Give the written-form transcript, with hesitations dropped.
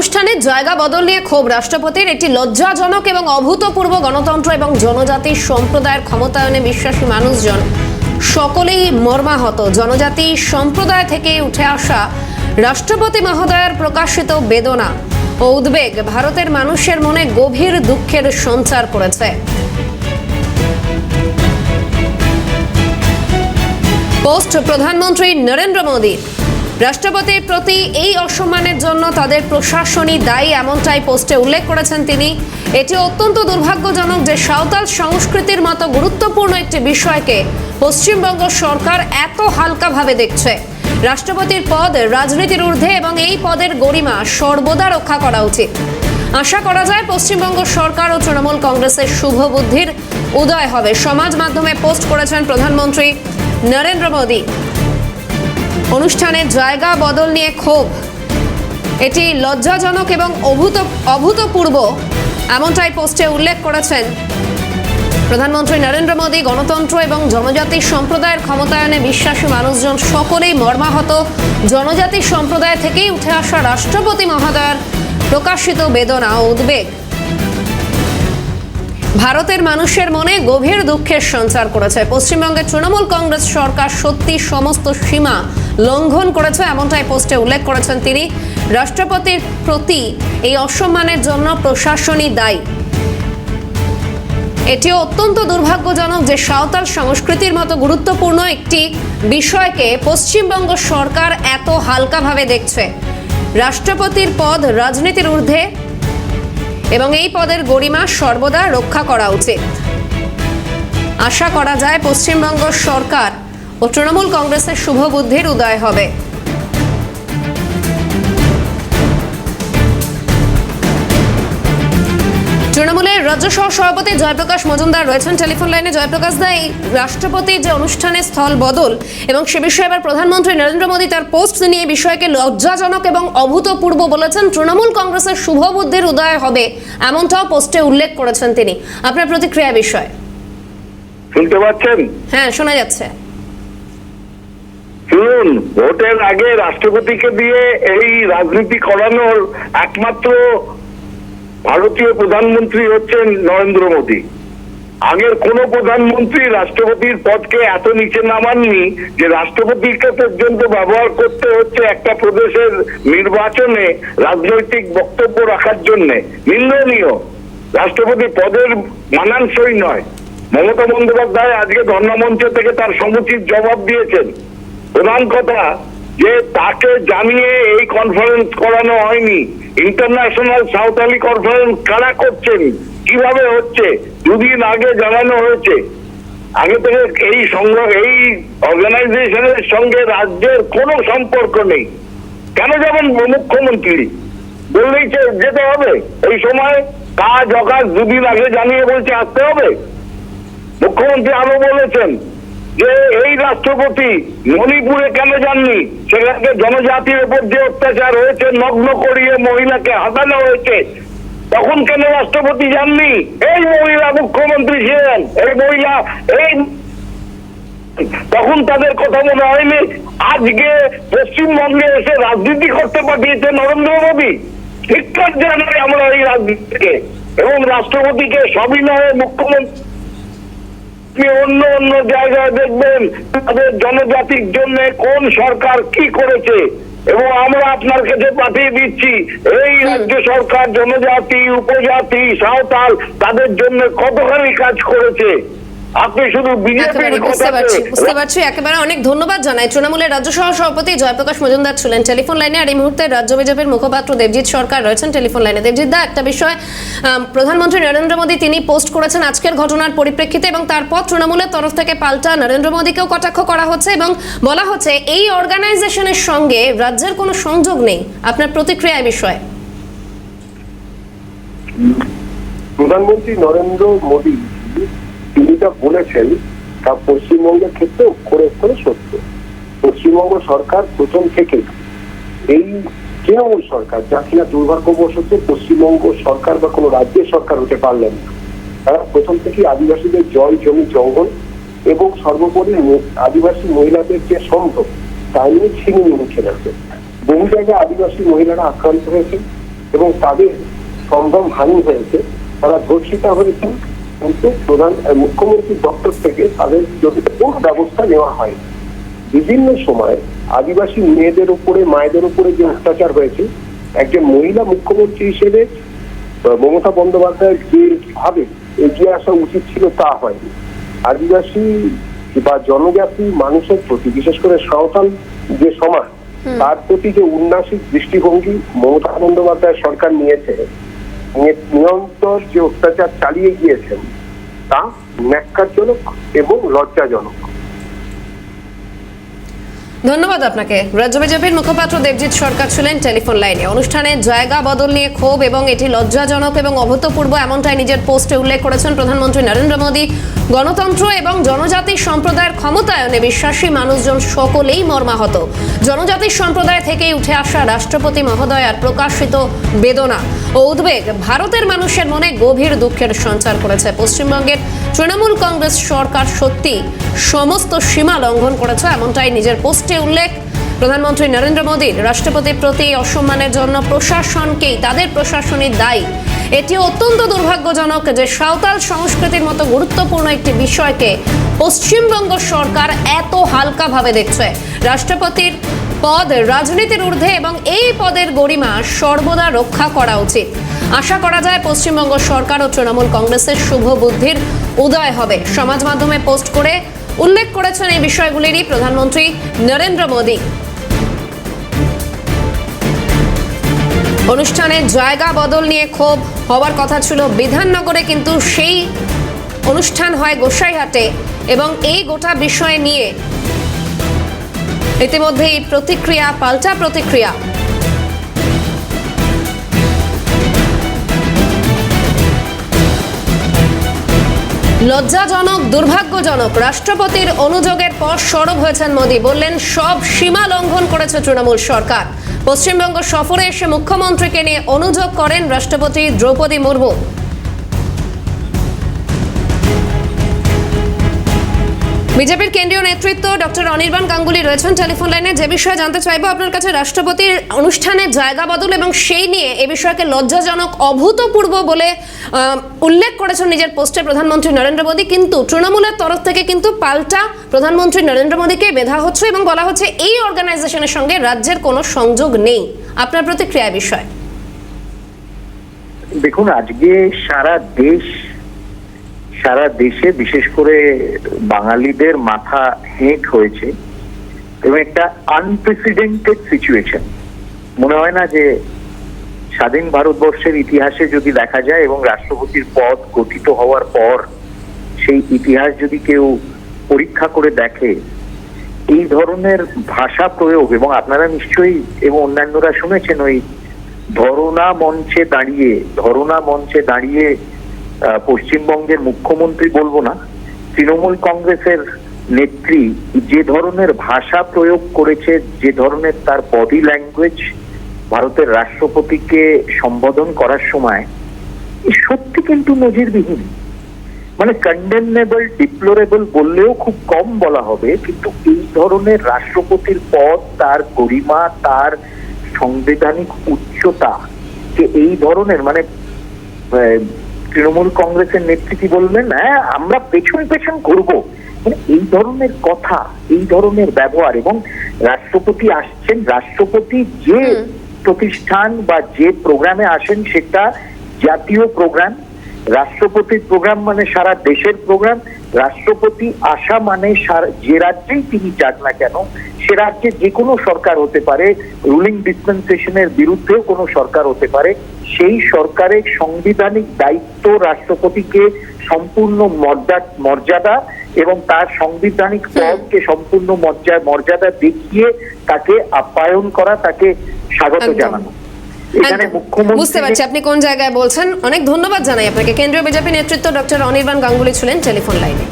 অনুষ্ঠানে জায়গা বদল নিয়ে ক্ষোভ রাষ্ট্রপতির। একটি লজ্জাজনক এবং অভূতপূর্ব গণতন্ত্র এবং জনজাতি সম্প্রদায়ের ক্ষমতায়নে বিশ্বাসী মানুষজন সকলেই মর্মাহত। জনজাতি সম্প্রদায় থেকে উঠে আসা রাষ্ট্রপতি মহোদয়ের প্রকাশিত বেদনা ও উদ্বেগ ভারতের মানুষের মনে গভীর দুঃখের সঞ্চার করেছে। পোস্ট প্রধানমন্ত্রী নরেন্দ্র মোদী। রাষ্ট্রপতির প্রতি এই অসম্মানের জন্য তাদের প্রশাসনই দায়ী, এমনটাই পোস্টে উল্লেখ করেছেন তিনি। এটি অত্যন্ত দুর্ভাগ্যজনক যে সাঁওতাল সংস্কৃতির মতো গুরুত্বপূর্ণ একটি বিষয়কে পশ্চিমবঙ্গ সরকার এত হালকাভাবে দেখছে। রাষ্ট্রপতির পদ রাজনীতির ঊর্ধ্বে এবং এই পদের গরিমা সর্বদা রক্ষা করা উচিত। আশা করা যায় পশ্চিমবঙ্গ সরকার ও তৃণমূল কংগ্রেসের শুভ বুদ্ধির উদয় হবে। সমাজ মাধ্যমে পোস্ট করেছেন প্রধানমন্ত্রী নরেন্দ্র মোদী। অনুষ্ঠানে জায়গা বদল নিয়ে ক্ষোভ, এটি লজ্জাজনক এবং অভূতপূর্ব, এমনটাই পোস্টে উল্লেখ করেছেন প্রধানমন্ত্রী নরেন্দ্র মোদী। গণতন্ত্র এবং জনজাতি সম্প্রদায়ের ক্ষমতায়নে বিশ্বাসী মানুষজন সকলেই মর্মাহত। জনজাতি সম্প্রদায় থেকেই উঠে আসা রাষ্ট্রপতি মহোদয়ের প্রকাশিত বেদনা ও উদ্বেগ ভারতের মানুষের মনে গভীর দুঃখের সঞ্চার করেছে। পশ্চিমবঙ্গের তৃণমূল কংগ্রেস সরকার সত্যি সমস্ত সীমা লঙ্ঘন করেছে, এমনটাই পোস্টে উল্লেখ করেছেন তিনি। রাষ্ট্রপতির প্রতি এই অসম্মানের জন্য প্রশাসনই দায়ী। এটিও অত্যন্ত দুর্ভাগ্যজনক যে সাঁওতাল সংস্কৃতির মতো গুরুত্বপূর্ণ একটি বিষয়কে পশ্চিমবঙ্গ সরকার এত হালকাভাবে দেখছে। রাষ্ট্রপতির পদ রাজনীতির ঊর্ধ্বে এবং এই পদের গরিমা সর্বদা রক্ষা করা উচিত। আশা করা যায় পশ্চিমবঙ্গ সরকার ও তৃণমূল কংগ্রেসের শুভ বুদ্ধির উদয় হবে। তৃণমূলের রাজ্য সহ সভাপতি জয়প্রকাশ মজুমদার রয়েছেন টেলিফোন লাইনে। জয়প্রকাশ দা, এই রাষ্ট্রপতির যে অনুষ্ঠানে স্থল বদল এবং সে বিষয়ে এবার প্রধানমন্ত্রী নরেন্দ্র মোদী তার পোস্ট নিয়ে এই বিষয়কে লজ্জাজনক এবং অভূতপূর্ব বলেছেন। তৃণমূল কংগ্রেসের শুভ বুদ্ধির উদয় হবে এমনটাও পোস্টে উল্লেখ করেছেন তিনি। আপনার প্রতিক্রিয়া বিষয় শুনতে পাচ্ছেন? হ্যাঁ, শোনা যাচ্ছে। শুনুন, ভোটের আগে রাষ্ট্রপতিকে দিয়ে এই রাজনীতি করানোর একমাত্র ভারতীয় প্রধানমন্ত্রী হচ্ছেন নরেন্দ্র মোদী। আগের কোন প্রধানমন্ত্রী রাষ্ট্রপতির পদকে এত নিচে নামাননি যে রাষ্ট্রপতিকে পর্যন্ত ব্যবহার করতে হচ্ছে একটা প্রদেশের নির্বাচনে রাজনৈতিক বক্তব্য রাখার জন্য। নিন্দনীয়, রাষ্ট্রপতি পদের মানানসই নয়। মমতা বন্দ্যোপাধ্যায় আজকে ধর্ণামঞ্চ থেকে তার সমুচিত জবাব দিয়েছেন। প্রধান কথা যে তাকে জানিয়ে এই কনফারেন্স করানো হয়নি। ইন্টারন্যাশনাল সাঁওতালি কনফারেন্স কারা করছেন, কিভাবে হচ্ছে, দুদিন আগে জানানো হয়েছে। আগে থেকে এই অর্গানাইজেশনের সঙ্গে রাজ্যের কোনো সম্পর্ক নেই। কেন যাবেন মুখ্যমন্ত্রী? বললেই যেতে হবে। এই সময় কাজ অকাজ দুদিন আগে জানিয়ে বলছে আসতে হবে। মুখ্যমন্ত্রী আরো বলেছেন যে এই রাষ্ট্রপতি মণিপুরে কেন যাননি, সেখানে জনজাতির উপর যে অত্যাচার হয়েছে, নগ্ন করিয়ে মহিলাকে হাতানো হয়েছে, তখন কেন রাষ্ট্রপতি যাননি? এই মহিলা মুখ্যমন্ত্রী ছিলেন, এই মহিলা তখন তাদের কথা মনে হয়নি। আজকে পশ্চিমবঙ্গে এসে রাজনীতি করতে পাঠিয়েছে নরেন্দ্র মোদী। ঠিকঠাক জানাই আমরা এই রাজনীতিকে এবং রাষ্ট্রপতিকে সবিনয়ে মুখ্যমন্ত্রী অন্য অন্য জায়গায় দেখবেন তাদের জনজাতির জন্য কোন সরকার কি করেছে, এবং আমরা আপনার কাছে পাঠিয়ে দিচ্ছি এই রাজ্য সরকার জনজাতি, উপজাতি, সাঁওতাল তাদের জন্য কতখানি কাজ করেছে। আপনি শুধু বুঝতে পারছি। একেবারে অনেক ধন্যবাদ জানাই। তৃণমূলের রাজ্য সহ সভাপতি জয়প্রকাশ মজুমদার ছিলেন টেলিফোন লাইনে। আর এই মুহূর্তে রাজ্য বিজেপির মুখপাত্র দেবজিৎ সরকার রয়েছেন টেলিফোন লাইনে। দেবজিৎ দা, একটা বিষয় প্রধানমন্ত্রী নরেন্দ্র মোদী তিনি পোস্ট করেছেন আজকের ঘটনার পরিপ্রেক্ষিতে, এবং তারপর তৃণমূলের তরফ থেকে পাল্টা নরেন্দ্র মোদীকেও কটাক্ষ করা হচ্ছে এবং বলা হচ্ছে এই অর্গানাইজেশনের সঙ্গে রাজ্যের কোনো সংযোগ নেই। আপনার প্রতিক্রিয়া বিষয়ে? প্রধানমন্ত্রী নরেন্দ্র মোদী তিনি যা বলেছেন তা পশ্চিমবঙ্গের ক্ষেত্রে অক্ষরে অক্ষরে সত্য। পশ্চিমবঙ্গ সরকার প্রথম থেকে এই তৃণমূল সরকার, যা কিনা দুর্ভাগ্যবশত পশ্চিমবঙ্গ সরকার বা কোনো রাজ্যের সরকার হতে পারলেন না, তারা প্রথম থেকেই আদিবাসীদের জয়, জমি, জঙ্গল এবং সর্বোপরি আদিবাসী মহিলাদের যে সম্ভব তা নিয়ে ছিনিমিনি খেলেছে। বহু জায়গায় আদিবাসী মহিলারা আক্রান্ত হয়েছে এবং তাদের সম্ভ্রম হানি হয়েছে, তারা ধর্ষিতা হয়েছেন, কিন্তু মুখ্যমন্ত্রীর দপ্তর থেকে তাদের জন্য কোনো ব্যবস্থা নেওয়া হয়নি। বিভিন্ন সময় আদিবাসী মেয়েদের উপরে, মায়েদের উপরে যে অত্যাচার হয়েছে, একজন মহিলা মুখ্যমন্ত্রী হিসেবে মমতা বন্দ্যোপাধ্যায়ের যেভাবে এগিয়ে আসা উচিত ছিল তা হয়নি। আদিবাসী বা জনজাতি মানুষের প্রতি, বিশেষ করে সাঁওতাল যে সমাজ, তার প্রতি যে উন্নাসিক দৃষ্টিভঙ্গি মমতা বন্দ্যোপাধ্যায় সরকার নিয়েছে, নিরন্তর যে অত্যাচার চালিয়ে গিয়েছেন, তা ন্যাক্কারজনক এবং লজ্জাজনক। ধন্যবাদ আপনাকে। রাজ্য বিজেপির মুখপাত্র দেবজিৎ সরকার ছিলেন টেলিফোন লাইনে। অনুষ্ঠানে জায়গা বদল নিয়ে ক্ষোভ এবং এটি লজ্জাজনক এবং অভূতপূর্ব এমনটাই নিজের পোস্টে উল্লেখ করেছেন প্রধানমন্ত্রী নরেন্দ্র মোদী। গণতন্ত্র এবং জনজাতি সম্প্রদায়ের ক্ষমতায়নে বিশ্বাসী মানুষজন সকলেই মর্মাহত। জনজাতি সম্প্রদায় থেকেই উঠে আসা রাষ্ট্রপতি মহোদয়ার প্রকাশিত বেদনা ও উদ্বেগ ভারতের মানুষের মনে গভীর দুঃখের সঞ্চার করেছে। পশ্চিমবঙ্গের তৃণমূল কংগ্রেস সরকার সত্যি সমস্ত সীমা লঙ্ঘন করেছে, এমনটাই নিজের পোস্টে উল্লেখ প্রধানমন্ত্রী নরেন্দ্র মোদীর। রাষ্ট্রপতির প্রতি অসম্মানের জন্য প্রশাসনকেই তাদের প্রশাসনিক দায়ী। এটি অত্যন্ত দুর্ভাগ্যজনক যে সাঁওতাল সংস্কৃতির মতো গুরুত্বপূর্ণ একটি বিষয়কে পশ্চিমবঙ্গ সরকার এত হালকাভাবে দেখছে। রাষ্ট্রপতির পদ রাজনীতির ঊর্ধ্বে এবং এই পদের গরিমা সর্বদা রক্ষা করা উচিত। আশা করা যায় পশ্চিমবঙ্গ সরকার ও তৃণমূল কংগ্রেসের শুভ বুদ্ধির উদয় হবে। সমাজ মাধ্যমে পোস্ট করে উল্লেখ করেছেন এই বিষয়গুলিরই প্রধানমন্ত্রী নরেন্দ্র মোদী। অনুষ্ঠানে জায়গা বদল নিয়ে ক্ষোভ হওয়ার কথা ছিল বিধাননগরে, কিন্তু সেই অনুষ্ঠান হয় গোসাইহাটে এবং এই গোটা বিষয় নিয়ে ইতিমধ্যেই প্রতিক্রিয়া, পাল্টা প্রতিক্রিয়া। লজ্জাজনক, দুর্ভাগ্যজনক। রাষ্ট্রপতির অনুযোগের পর সরব হয়েছেন মোদী, বললেন সব সীমা লঙ্ঘন করেছে তৃণমূল সরকার। পশ্চিমবঙ্গ সফরে এসে মুখ্যমন্ত্রীকে নিয়ে অনুযোগ করেন রাষ্ট্রপতি দ্রৌপদী মুর্মু। বিজেপির কেন্দ্রীয় নেতৃত্ব ডক্টর অনির্বাণ গাঙ্গুলি রয়েছেন টেলিফোন লাইনে। যে বিষয়ে জানতে চাইবো আপনার কাছে, রাষ্ট্রপতির অনুষ্ঠানের জায়গা বদল এবং সেই নিয়ে এই বিষয়কে লজ্জাজনক, অভূতপূর্ব বলে উল্লেখ করেছেন নিজের পোস্টে প্রধানমন্ত্রী নরেন্দ্র মোদী, কিন্তু তৃণমূলের তরফ থেকে কিন্তু পাল্টা প্রধানমন্ত্রী নরেন্দ্র মোদীকে বেধা হচ্ছে এবং বলা হচ্ছে এই অর্গানাইজেশনের সঙ্গে রাজ্যের কোনো সংযোগ নেই। আপনার প্রতিক্রিয়া বিষয়? দেখুন, আজকে সারা দেশে বিশেষ করে বাঙালিদের মাথা হেঁট হয়েছে এবং একটা আনপ্রেসিডেন্টেড সিচুয়েশন। মনে হয় না যে স্বাধীন ভারতবর্ষের ইতিহাসে যদি দেখা যায় এবং রাষ্ট্রপতির পদ গঠিত হওয়ার পর সেই ইতিহাস যদি কেউ পরীক্ষা করে দেখে, এই ধরনের ভাষা প্রয়োগ, এবং আপনারা নিশ্চয়ই এবং অন্যান্যরা শুনেছেন ওই ধর্ণা মঞ্চে দাঁড়িয়ে পশ্চিমবঙ্গের মুখ্যমন্ত্রী বলবো না, তৃণমূল কংগ্রেসের নেত্রী যে ধরনের ভাষা প্রয়োগ করেছে, যে ধরনের তার বডি ল্যাঙ্গুয়েজ ভারতের রাষ্ট্রপতিকে সম্বোধন করার সময়, সত্যি কিন্তু নজিরবিহীন। মানে কন্ডেমনেবল, ডিপ্লোরেবল বললেও খুব কম বলা হবে, কিন্তু এই ধরনের রাষ্ট্রপতির পদ, তার গরিমা, তার সাংবিধানিক উচ্চতা, যে এই ধরনের, মানে তৃণমূল কংগ্রেসের নেতৃত্ব বললেন হ্যাঁ আমরা পেছন ঘুরবো, মানে এই ধরনের কথা, এই ধরনের ব্যবহার। এবং রাষ্ট্রপতি আসছেন, রাষ্ট্রপতি যে প্রতিষ্ঠান বা যে প্রোগ্রামে আসেন সেটা জাতীয় প্রোগ্রাম। রাষ্ট্রপতির প্রোগ্রাম মানে সারা দেশের প্রোগ্রাম। রাষ্ট্রপতি আসা মানে যে রাজ্যেই তিনি যান না কেন, সে রাজ্যে যে কোনো সরকার হতে পারে, রুলিং ডিসপেন্সেশনের বিরুদ্ধেও কোনো সরকার হতে পারে, সেই সরকারের সাংবিধানিক দায়িত্ব রাষ্ট্রপতিকে সম্পূর্ণ মর্যাদা এবং তার সাংবিধানিক পদকে সম্পূর্ণ মর্যাদা দেখিয়ে তাকে আপ্যায়ন করা, তাকে স্বাগত জানানো। এখানে মুখ্যমন্ত্রী, বুঝতে পারছি আপনি কোন জায়গায় বলছেন। অনেক ধন্যবাদ জানাই আপনাকে। কেন্দ্রীয় বিজেপি নেতৃত্ব ডক্টর অনির্বাণ গাঙ্গুলি ছিলেন টেলিফোন লাইনে।